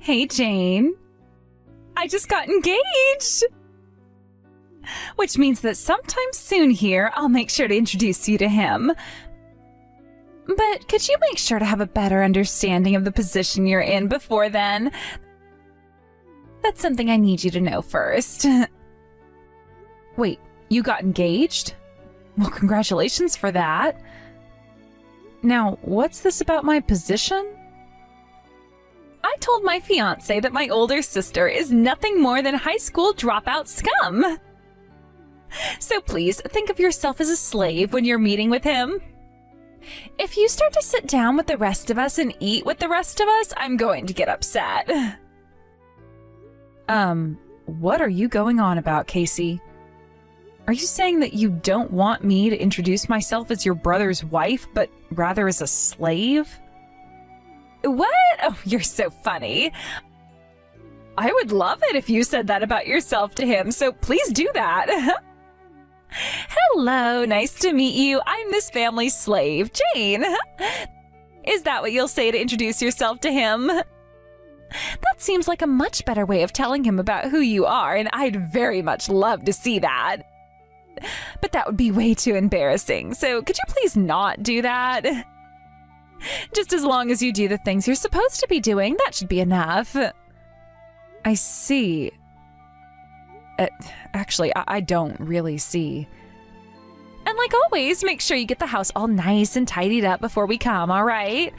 Hey, Jane. I just got engaged! Which means that sometime soon here, I'll make sure to introduce you to him. But could you make sure to have a better understanding of the position you're in before then? That's something I need you to know first. Wait, you got engaged? Well, congratulations for that. Now, what's this about my position? I told my fiancé that my older sister is nothing more than high school dropout scum. So please, think of yourself as a slave when you're meeting with him. If you start to sit down with the rest of us and eat with the rest of us, I'm going to get upset. What are you going on about, Casey? Are you saying that you don't want me to introduce myself as your brother's wife, but rather as a slave? What? Oh, you're so funny. I would love it if you said that about yourself to him, so please do that. Hello, nice to meet you. I'm this family's slave, Jane. Is that what you'll say to introduce yourself to him? That seems like a much better way of telling him about who you are, and I'd very much love to see that. But that would be way too embarrassing, so could you please not do that? Just as long as you do the things you're supposed to be doing, that should be enough. I see. Actually, I don't really see. And like always, make sure you get the house all nice and tidied up before we come, all right?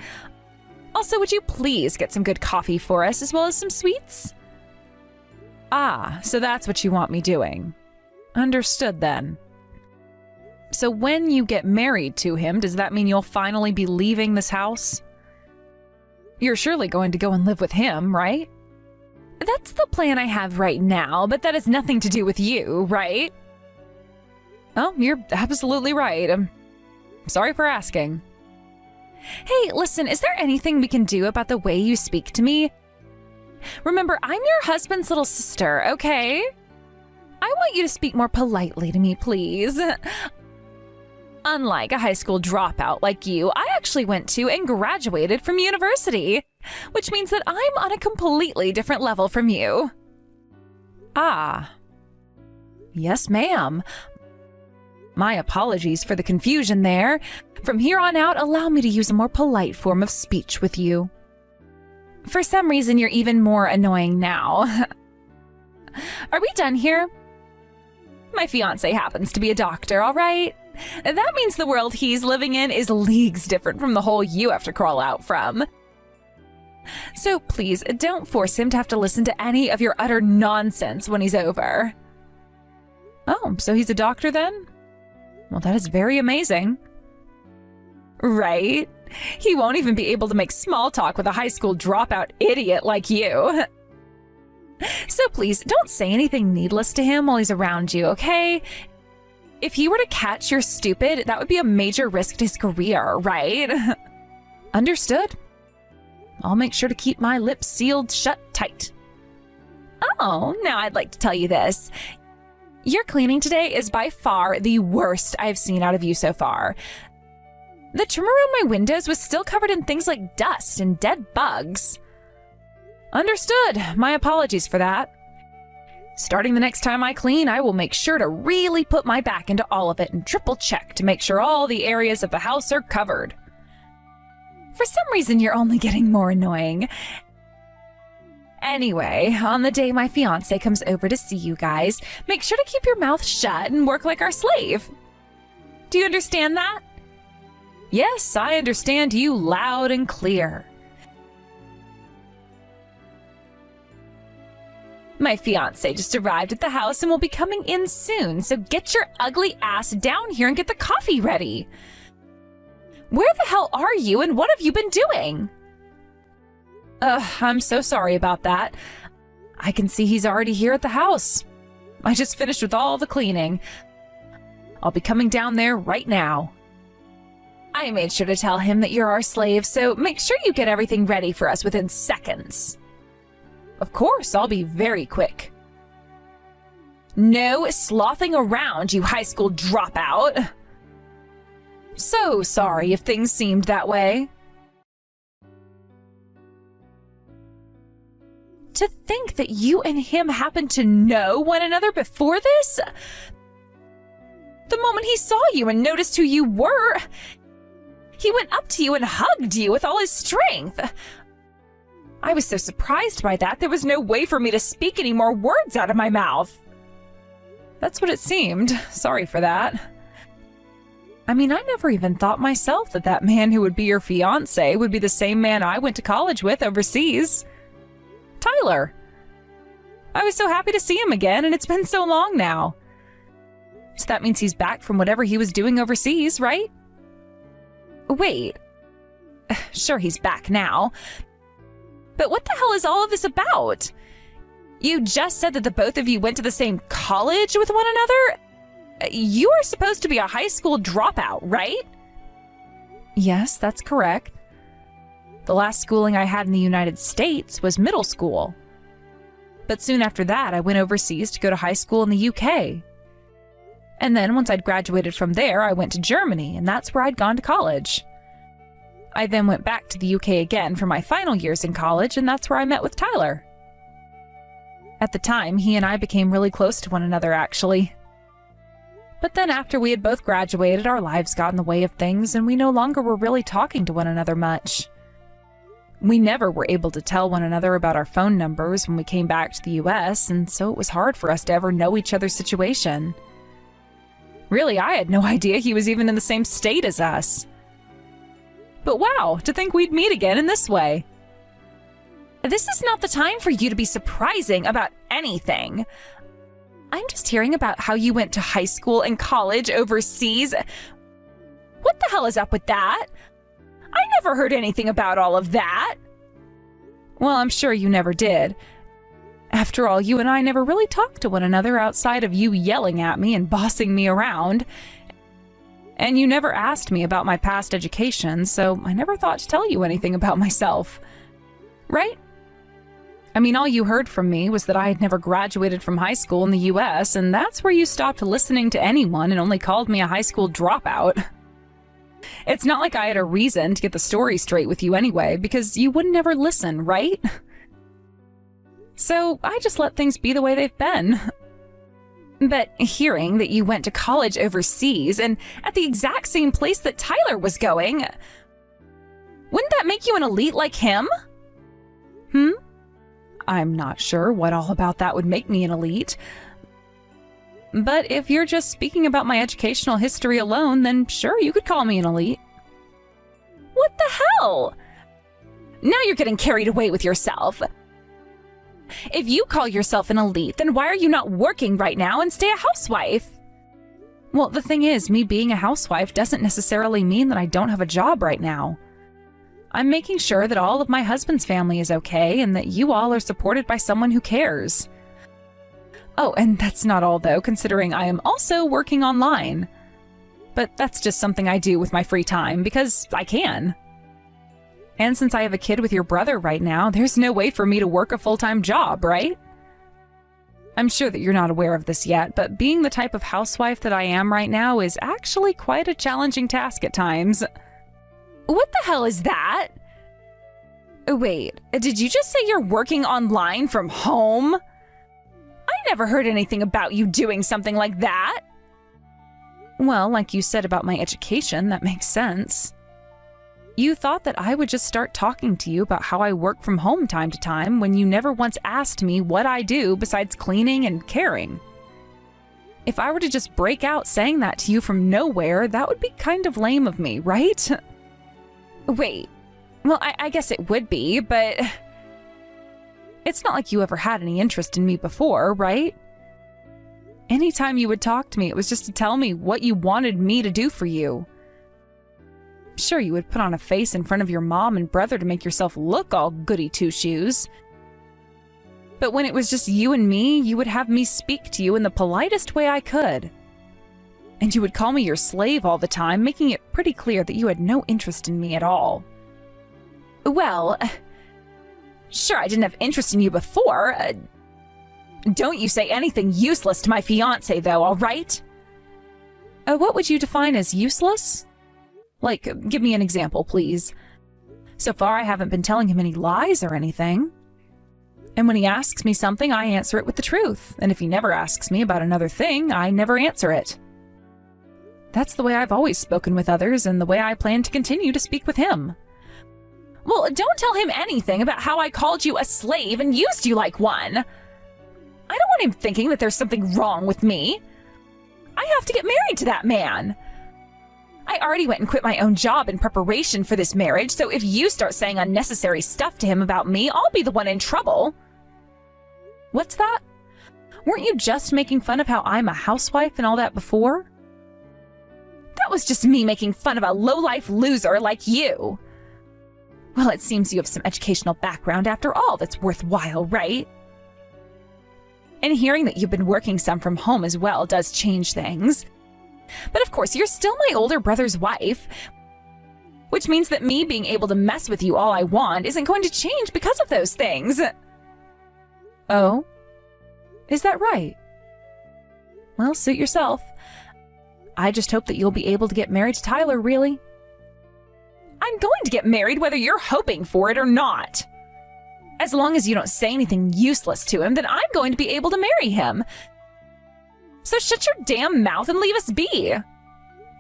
Also, would you please get some good coffee for us as well as some sweets? Ah, so that's what you want me doing. Understood then. So when you get married to him, does that mean you'll finally be leaving this house? You're surely going to go and live with him, right? That's the plan I have right now, but that has nothing to do with you, right? Oh, you're absolutely right. I'm sorry for asking. Hey, listen, is there anything we can do about the way you speak to me? Remember, I'm your husband's little sister, okay? I want you to speak more politely to me, please. Unlike a high school dropout like you, I actually went to and graduated from university, which means that I'm on a completely different level from you. Ah. Yes, ma'am. My apologies for the confusion there. From here on out, allow me to use a more polite form of speech with you. For some reason, you're even more annoying now. Are we done here? My fiancé happens to be a doctor, all right? That means the world he's living in is leagues different from the hole you have to crawl out from. So please, don't force him to have to listen to any of your utter nonsense when he's over. Oh, so he's a doctor then? Well, that is very amazing. Right? He won't even be able to make small talk with a high school dropout idiot like you. So please, don't say anything needless to him while he's around you, okay? If he were to catch you're stupid, that would be a major risk to his career, right? Understood. I'll make sure to keep my lips sealed shut tight. Oh, now I'd like to tell you this. Your cleaning today is by far the worst I've seen out of you so far. The trim around my windows was still covered in things like dust and dead bugs. Understood. My apologies for that. Starting the next time I clean, I will make sure to really put my back into all of it and triple check to make sure all the areas of the house are covered. For some reason, you're only getting more annoying. Anyway, on the day my fiancé comes over to see you guys, make sure to keep your mouth shut and work like our slave. Do you understand that? Yes, I understand you loud and clear. My fiancé just arrived at the house and will be coming in soon, so get your ugly ass down here and get the coffee ready. Where the hell are you and what have you been doing? I'm so sorry about that. I can see he's already here at the house. I just finished with all the cleaning. I'll be coming down there right now. I made sure to tell him that you're our slave, so make sure you get everything ready for us within seconds. Of course, I'll be very quick. No slothing around, you high school dropout. So sorry if things seemed that way. To think that you and him happened to know one another before this? The moment he saw you and noticed who you were, he went up to you and hugged you with all his strength. I was so surprised by that, there was no way for me to speak any more words out of my mouth. That's what it seemed. Sorry for that. I mean, I never even thought myself that that man who would be your fiancé would be the same man I went to college with overseas. Tyler. I was so happy to see him again, and it's been so long now. So that means he's back from whatever he was doing overseas, right? Wait. Sure, he's back now. But what the hell is all of this about? You just said that the both of you went to the same college with one another? You are supposed to be a high school dropout, right? Yes, that's correct. The last schooling I had in the United States was middle school. But soon after that, I went overseas to go to high school in the UK. And then once I'd graduated from there, I went to Germany, and that's where I'd gone to college. I then went back to the UK again for my final years in college, and that's where I met with Tyler. At the time, he and I became really close to one another, actually. But then after we had both graduated, our lives got in the way of things, and we no longer were really talking to one another much. We never were able to tell one another about our phone numbers when we came back to the US, and so it was hard for us to ever know each other's situation. Really, I had no idea he was even in the same state as us. But wow, to think we'd meet again in this way. This is not the time for you to be surprising about anything. I'm just hearing about how you went to high school and college overseas. What the hell is up with that? I never heard anything about all of that. Well, I'm sure you never did. After all, you and I never really talked to one another outside of you yelling at me and bossing me around. And you never asked me about my past education, so I never thought to tell you anything about myself. Right? I mean, all you heard from me was that I had never graduated from high school in the US, and that's where you stopped listening to anyone and only called me a high school dropout. It's not like I had a reason to get the story straight with you anyway, because you wouldn't ever listen, right? So I just let things be the way they've been. But hearing that you went to college overseas and at the exact same place that Tyler was going, wouldn't that make you an elite like him? I'm not sure what all about that would make me an elite. But if you're just speaking about my educational history alone, then sure, you could call me an elite. What the hell? Now you're getting carried away with yourself. If you call yourself an elite, then why are you not working right now and stay a housewife? Well, the thing is, me being a housewife doesn't necessarily mean that I don't have a job right now. I'm making sure that all of my husband's family is okay and that you all are supported by someone who cares. Oh, and that's not all though, considering I am also working online. But that's just something I do with my free time because I can. And since I have a kid with your brother right now, there's no way for me to work a full-time job, right? I'm sure that you're not aware of this yet, but being the type of housewife that I am right now is actually quite a challenging task at times. What the hell is that? Wait, did you just say you're working online from home? I never heard anything about you doing something like that. Well, like you said about my education, that makes sense. You thought that I would just start talking to you about how I work from home time to time when you never once asked me what I do besides cleaning and caring. If I were to just break out saying that to you from nowhere, that would be kind of lame of me, right? Wait, well, I guess it would be, but it's not like you ever had any interest in me before, right? Anytime you would talk to me, it was just to tell me what you wanted me to do for you. Sure, you would put on a face in front of your mom and brother to make yourself look all goody two-shoes. But when it was just you and me, you would have me speak to you in the politest way I could. And you would call me your slave all the time, making it pretty clear that you had no interest in me at all. Well, sure, I didn't have interest in you before. Don't you say anything useless to my fiancé, though, all right? What would you define as useless? Like, give me an example, please. So far, I haven't been telling him any lies or anything. And when he asks me something, I answer it with the truth. And if he never asks me about another thing, I never answer it. That's the way I've always spoken with others and the way I plan to continue to speak with him. Well, don't tell him anything about how I called you a slave and used you like one. I don't want him thinking that there's something wrong with me. I have to get married to that man. I already went and quit my own job in preparation for this marriage, so if you start saying unnecessary stuff to him about me, I'll be the one in trouble. What's that? Weren't you just making fun of how I'm a housewife and all that before? That was just me making fun of a low-life loser like you. Well, it seems you have some educational background after all that's worthwhile, right? And hearing that you've been working some from home as well does change things. But of course, you're still my older brother's wife, which means that me being able to mess with you all I want isn't going to change because of those things. Oh? Is that right? Well, suit yourself. I just hope that you'll be able to get married to Tyler, really. I'm going to get married whether you're hoping for it or not. As long as you don't say anything useless to him, then I'm going to be able to marry him. So shut your damn mouth and leave us be.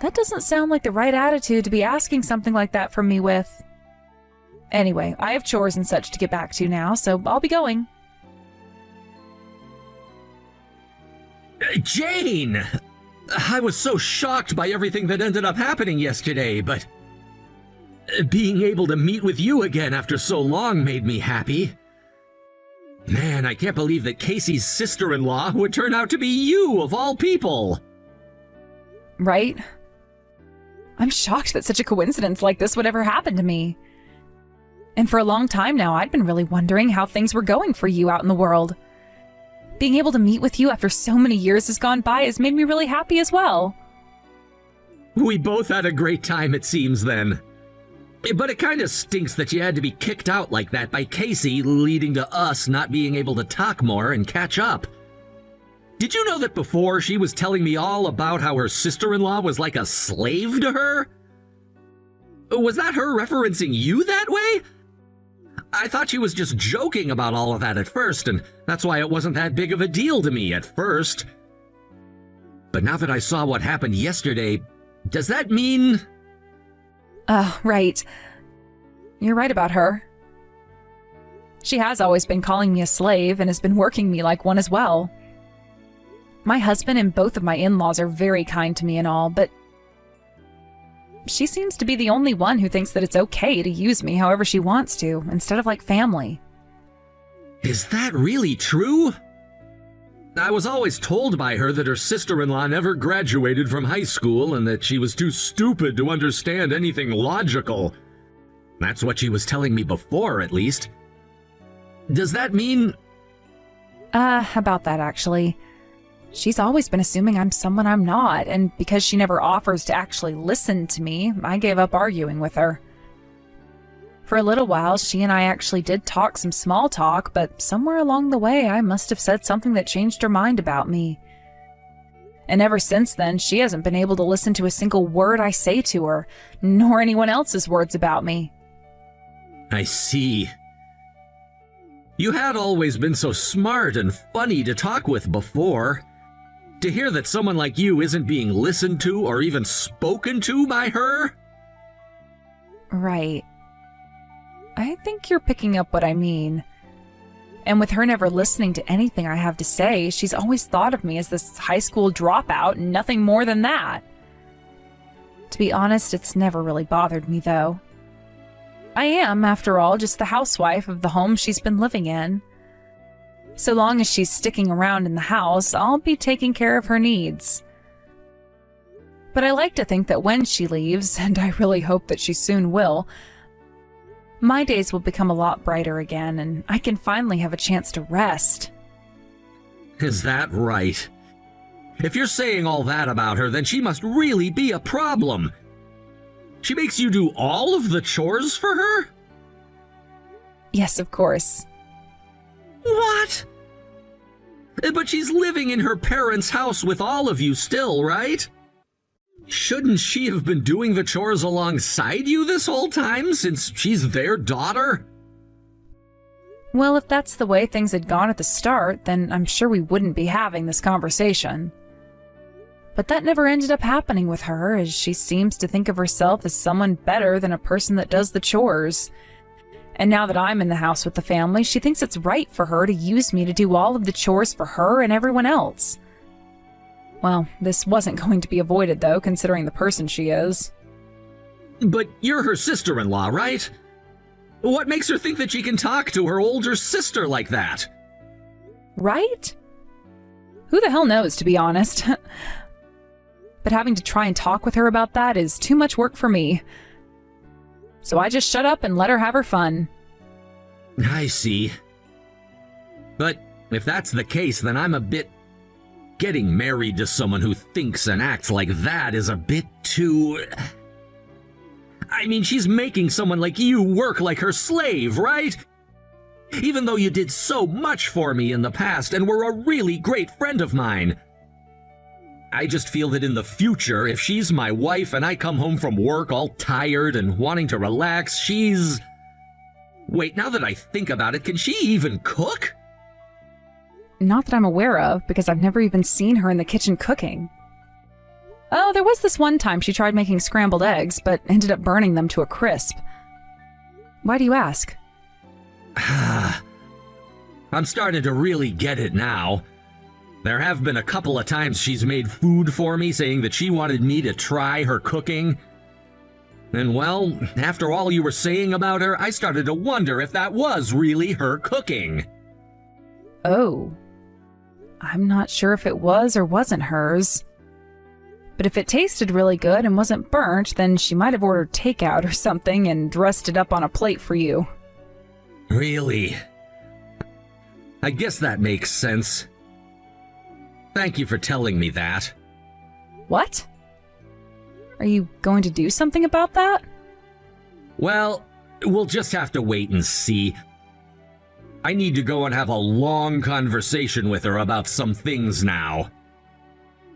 That doesn't sound like the right attitude to be asking something like that from me with. Anyway, I have chores and such to get back to now, so I'll be going. Jane! I was so shocked by everything that ended up happening yesterday, but being able to meet with you again after so long made me happy. Man, I can't believe that Casey's sister-in-law would turn out to be you, of all people! Right? I'm shocked that such a coincidence like this would ever happen to me. And for a long time now, I'd been really wondering how things were going for you out in the world. Being able to meet with you after so many years has gone by has made me really happy as well. We both had a great time, it seems, then. But it kinda stinks that you had to be kicked out like that by Casey, leading to us not being able to talk more and catch up. Did you know that before she was telling me all about how her sister-in-law was like a slave to her? Was that her referencing you that way? I thought she was just joking about all of that at first, and that's why it wasn't that big of a deal to me at first. But now that I saw what happened yesterday, does that mean... Right. You're right about her. She has always been calling me a slave and has been working me like one as well. My husband and both of my in-laws are very kind to me and all, but she seems to be the only one who thinks that it's okay to use me however she wants to, instead of like family. Is that really true? I was always told by her that her sister-in-law never graduated from high school and that she was too stupid to understand anything logical. That's what she was telling me before, at least. Does that mean... About that, actually. She's always been assuming I'm someone I'm not, and because she never offers to actually listen to me, I gave up arguing with her. For a little while, she and I actually did talk some small talk, but somewhere along the way, I must have said something that changed her mind about me. And ever since then, she hasn't been able to listen to a single word I say to her, nor anyone else's words about me. I see. You had always been so smart and funny to talk with before. To hear that someone like you isn't being listened to or even spoken to by her? Right. I think you're picking up what I mean. And with her never listening to anything I have to say, she's always thought of me as this high school dropout and nothing more than that. To be honest, it's never really bothered me, though. I am, after all, just the housewife of the home she's been living in. So long as she's sticking around in the house, I'll be taking care of her needs. But I like to think that when she leaves, and I really hope that she soon will, my days will become a lot brighter again, and I can finally have a chance to rest. Is that right? If you're saying all that about her, then she must really be a problem. She makes you do all of the chores for her? Yes, of course. What? But she's living in her parents' house with all of you still, right? Shouldn't she have been doing the chores alongside you this whole time, since she's their daughter? Well, if that's the way things had gone at the start, then I'm sure we wouldn't be having this conversation. But that never ended up happening with her, as she seems to think of herself as someone better than a person that does the chores. And now that I'm in the house with the family, she thinks it's right for her to use me to do all of the chores for her and everyone else. Well, this wasn't going to be avoided, though, considering the person she is. But you're her sister-in-law, right? What makes her think that she can talk to her older sister like that? Right? Who the hell knows, to be honest? But having to try and talk with her about that is too much work for me. So I just shut up and let her have her fun. I see. But if that's the case, then I'm a bit... Getting married to someone who thinks and acts like that is a bit too... I mean, she's making someone like you work like her slave, right? Even though you did so much for me in the past and were a really great friend of mine. I just feel that in the future, if she's my wife and I come home from work all tired and wanting to relax, she's... Wait, now that I think about it, can she even cook? Not that I'm aware of, because I've never even seen her in the kitchen cooking. Oh, there was this one time she tried making scrambled eggs, but ended up burning them to a crisp. Why do you ask? I'm starting to really get it now. There have been a couple of times she's made food for me, saying that she wanted me to try her cooking. And well, after all you were saying about her, I started to wonder if that was really her cooking. Oh. I'm not sure if it was or wasn't hers. But if it tasted really good and wasn't burnt, then she might have ordered takeout or something and dressed it up on a plate for you. Really? I guess that makes sense. Thank you for telling me that. What? Are you going to do something about that? Well, we'll just have to wait and see. I need to go and have a long conversation with her about some things now.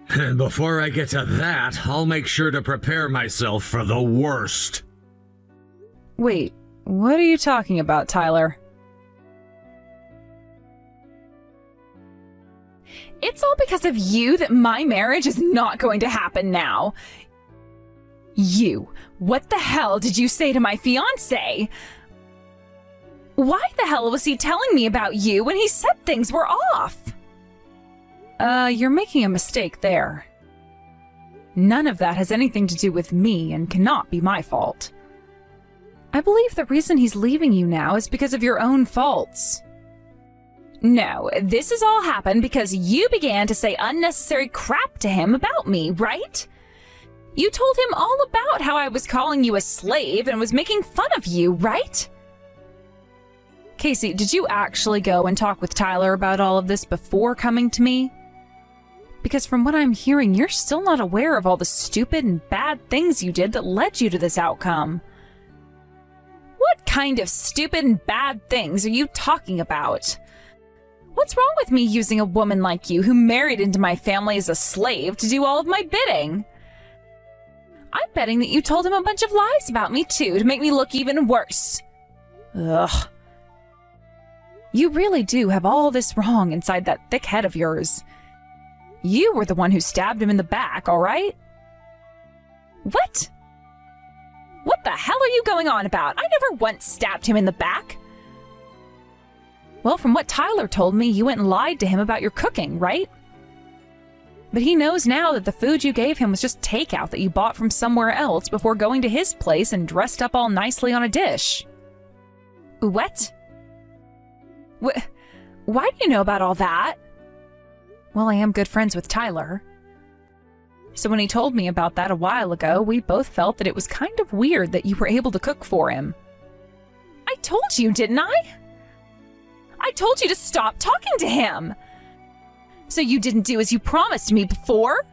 And before I get to that, I'll make sure to prepare myself for the worst. Wait, what are you talking about, Tyler? It's all because of you that my marriage is not going to happen now. You, what the hell did you say to my fiancé? Why the hell was he telling me about you when he said things were off? You're making a mistake there. None of that has anything to do with me and cannot be my fault. I believe the reason he's leaving you now is because of your own faults. No, this has all happened because you began to say unnecessary crap to him about me, right? You told him all about how I was calling you a slave and was making fun of you, right? Casey, did you actually go and talk with Tyler about all of this before coming to me? Because from what I'm hearing, you're still not aware of all the stupid and bad things you did that led you to this outcome. What kind of stupid and bad things are you talking about? What's wrong with me using a woman like you who married into my family as a slave to do all of my bidding? I'm betting that you told him a bunch of lies about me too to make me look even worse. Ugh. You really do have all this wrong inside that thick head of yours. You were the one who stabbed him in the back, all right? What? What the hell are you going on about? I never once stabbed him in the back. Well, from what Tyler told me, you went and lied to him about your cooking, right? But he knows now that the food you gave him was just takeout that you bought from somewhere else before going to his place and dressed up all nicely on a dish. What? Why do you know about all that? Well, I am good friends with Tyler. So when he told me about that a while ago, we both felt that it was kind of weird that you were able to cook for him. I told you, didn't I? I told you to stop talking to him. So you didn't do as you promised me before?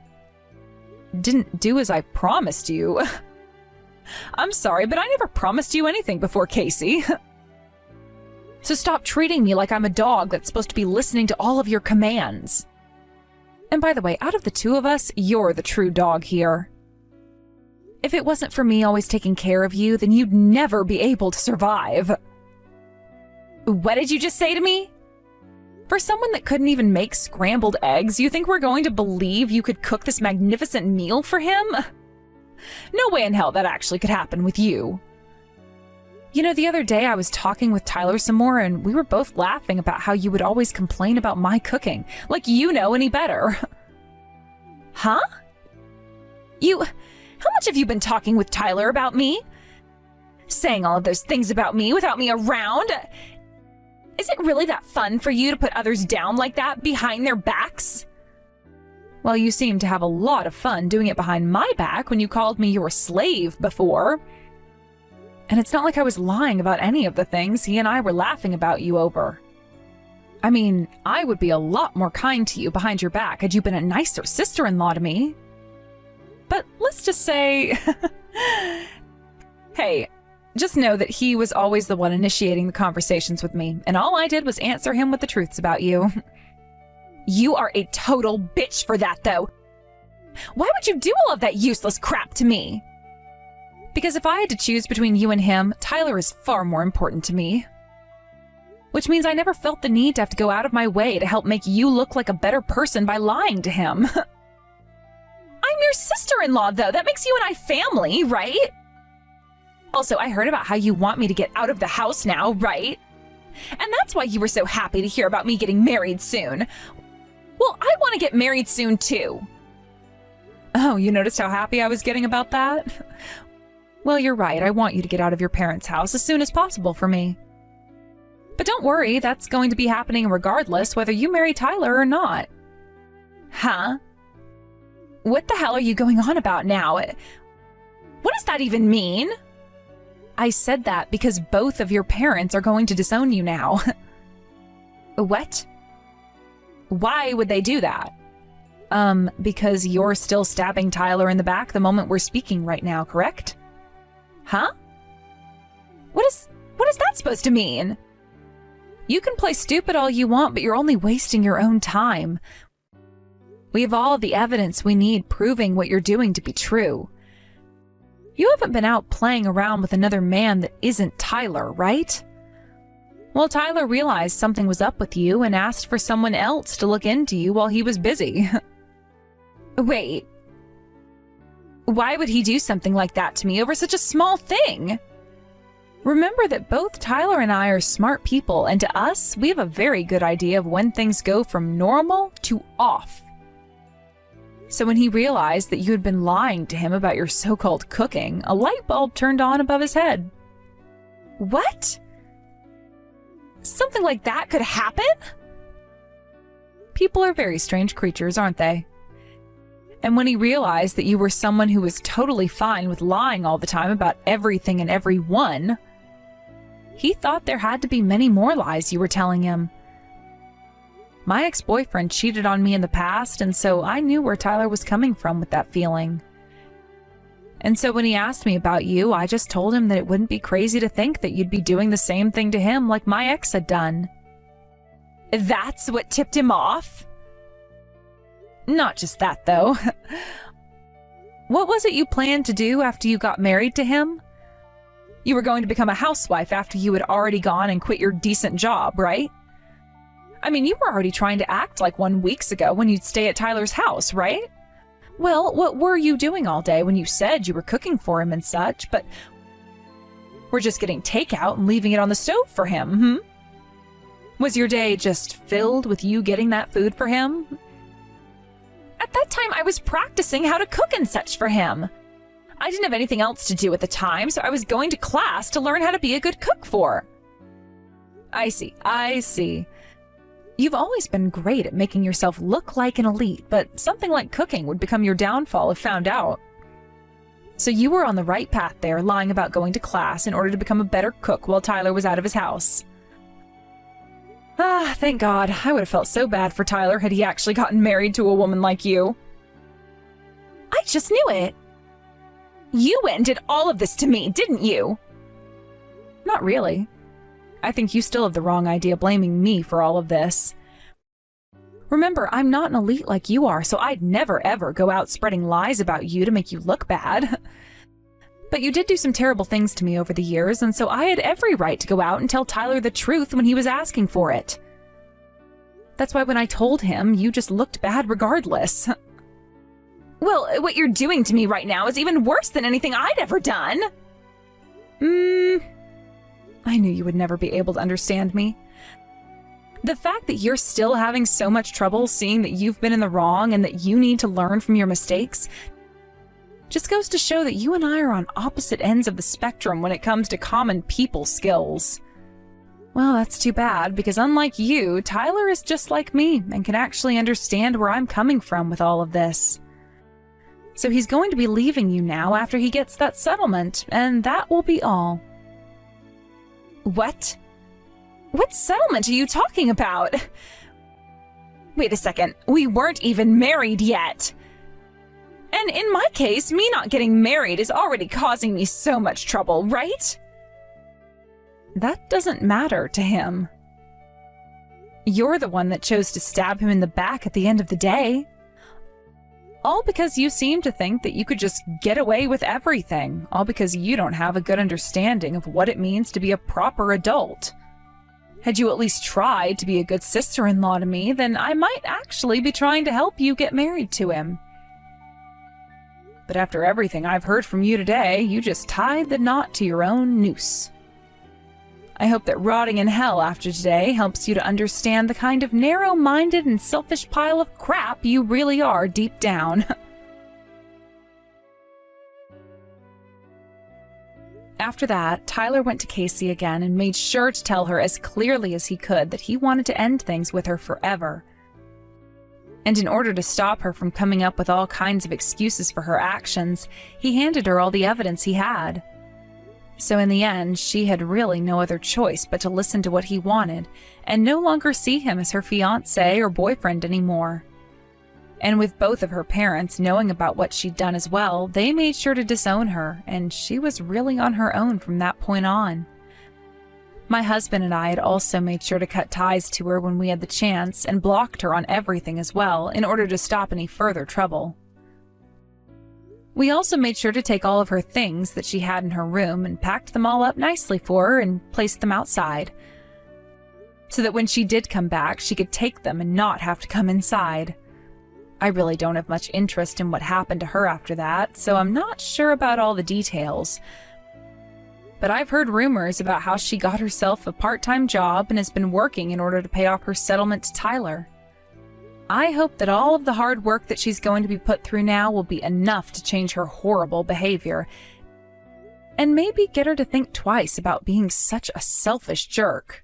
Didn't do as I promised you? I'm sorry, but I never promised you anything before, Casey. So stop treating me like I'm a dog that's supposed to be listening to all of your commands. And by the way, out of the two of us, you're the true dog here. If it wasn't for me always taking care of you, then you'd never be able to survive. What did you just say to me? For someone that couldn't even make scrambled eggs, you think we're going to believe you could cook this magnificent meal for him? No way in hell that actually could happen with you. You know, the other day I was talking with Tyler some more, and we were both laughing about how you would always complain about my cooking, like you know any better. Huh? How much have you been talking with Tyler about me? Saying all of those things about me without me around? Is it really that fun for you to put others down like that behind their backs? Well, you seem to have a lot of fun doing it behind my back when you called me your slave before. And it's not like I was lying about any of the things he and I were laughing about you over. I mean, I would be a lot more kind to you behind your back had you been a nicer sister-in-law to me. But let's just say... Hey, just know that he was always the one initiating the conversations with me, and all I did was answer him with the truths about you. You are a total bitch for that, though. Why would you do all of that useless crap to me? Because if I had to choose between you and him, Tyler is far more important to me. Which means I never felt the need to have to go out of my way to help make you look like a better person by lying to him. I'm your sister-in-law, though. That makes you and I family, right? Also, I heard about how you want me to get out of the house now, right? And that's why you were so happy to hear about me getting married soon. Well, I want to get married soon, too. Oh, you noticed how happy I was getting about that? Well, you're right. I want you to get out of your parents' house as soon as possible for me. But don't worry, that's going to be happening regardless whether you marry Tyler or not. Huh? What the hell are you going on about now? What does that even mean? I said that because both of your parents are going to disown you now. What? Why would they do that? Because you're still stabbing Tyler in the back the moment we're speaking right now, correct? Huh? What is that supposed to mean? You can play stupid all you want, but you're only wasting your own time. We have all the evidence we need proving what you're doing to be true. You haven't been out playing around with another man that isn't Tyler, right? Well, Tyler realized something was up with you and asked for someone else to look into you while he was busy. Wait. Why would he do something like that to me over such a small thing? Remember that both Tyler and I are smart people, and to us, we have a very good idea of when things go from normal to off. So when he realized that you had been lying to him about your so-called cooking, a light bulb turned on above his head. What? Something like that could happen? People are very strange creatures, aren't they? And when he realized that you were someone who was totally fine with lying all the time about everything and everyone, he thought there had to be many more lies you were telling him. My ex-boyfriend cheated on me in the past, and so I knew where Tyler was coming from with that feeling. And so when he asked me about you, I just told him that it wouldn't be crazy to think that you'd be doing the same thing to him like my ex had done. That's what tipped him off? Not just that, though. What was it you planned to do after you got married to him? You were going to become a housewife after you had already gone and quit your decent job, right? I mean, you were already trying to act like one weeks ago when you'd stay at Tyler's house, right? Well, what were you doing all day when you said you were cooking for him and such, but were just getting takeout and leaving it on the stove for him, Was your day just filled with you getting that food for him? At that time, I was practicing how to cook and such for him. I didn't have anything else to do at the time, so I was going to class to learn how to be a good cook for. I see. You've always been great at making yourself look like an elite, but something like cooking would become your downfall if found out. So you were on the right path there, lying about going to class in order to become a better cook while Tyler was out of his house. Ah, thank God. I would have felt so bad for Tyler had he actually gotten married to a woman like you. I just knew it. You went and did all of this to me, didn't you? Not really. I think you still have the wrong idea blaming me for all of this. Remember, I'm not an elite like you are, so I'd never ever go out spreading lies about you to make you look bad. But you did do some terrible things to me over the years, and so I had every right to go out and tell Tyler the truth when he was asking for it. That's why when I told him, you just looked bad regardless. Well, what you're doing to me right now is even worse than anything I'd ever done. I knew you would never be able to understand me. The fact that you're still having so much trouble seeing that you've been in the wrong and that you need to learn from your mistakes just goes to show that you and I are on opposite ends of the spectrum when it comes to common people skills. Well, that's too bad, because unlike you, Tyler is just like me and can actually understand where I'm coming from with all of this. So he's going to be leaving you now after he gets that settlement, and that will be all. What? What settlement are you talking about? Wait a second, we weren't even married yet. And in my case, me not getting married is already causing me so much trouble, right? That doesn't matter to him. You're the one that chose to stab him in the back at the end of the day. All because you seem to think that you could just get away with everything, all because you don't have a good understanding of what it means to be a proper adult. Had you at least tried to be a good sister-in-law to me, then I might actually be trying to help you get married to him. But after everything I've heard from you today, you just tied the knot to your own noose. I hope that rotting in hell after today helps you to understand the kind of narrow-minded and selfish pile of crap you really are deep down. After that, Tyler went to Casey again and made sure to tell her as clearly as he could that he wanted to end things with her forever. And in order to stop her from coming up with all kinds of excuses for her actions, he handed her all the evidence he had. So in the end, she had really no other choice but to listen to what he wanted and no longer see him as her fiancé or boyfriend anymore. And with both of her parents knowing about what she'd done as well, they made sure to disown her, and she was really on her own from that point on. My husband and I had also made sure to cut ties to her when we had the chance and blocked her on everything as well in order to stop any further trouble. We also made sure to take all of her things that she had in her room and packed them all up nicely for her and placed them outside, so that when she did come back, she could take them and not have to come inside. I really don't have much interest in what happened to her after that, so I'm not sure about all the details. But I've heard rumors about how she got herself a part-time job and has been working in order to pay off her settlement to Tyler. I hope that all of the hard work that she's going to be put through now will be enough to change her horrible behavior, and maybe get her to think twice about being such a selfish jerk.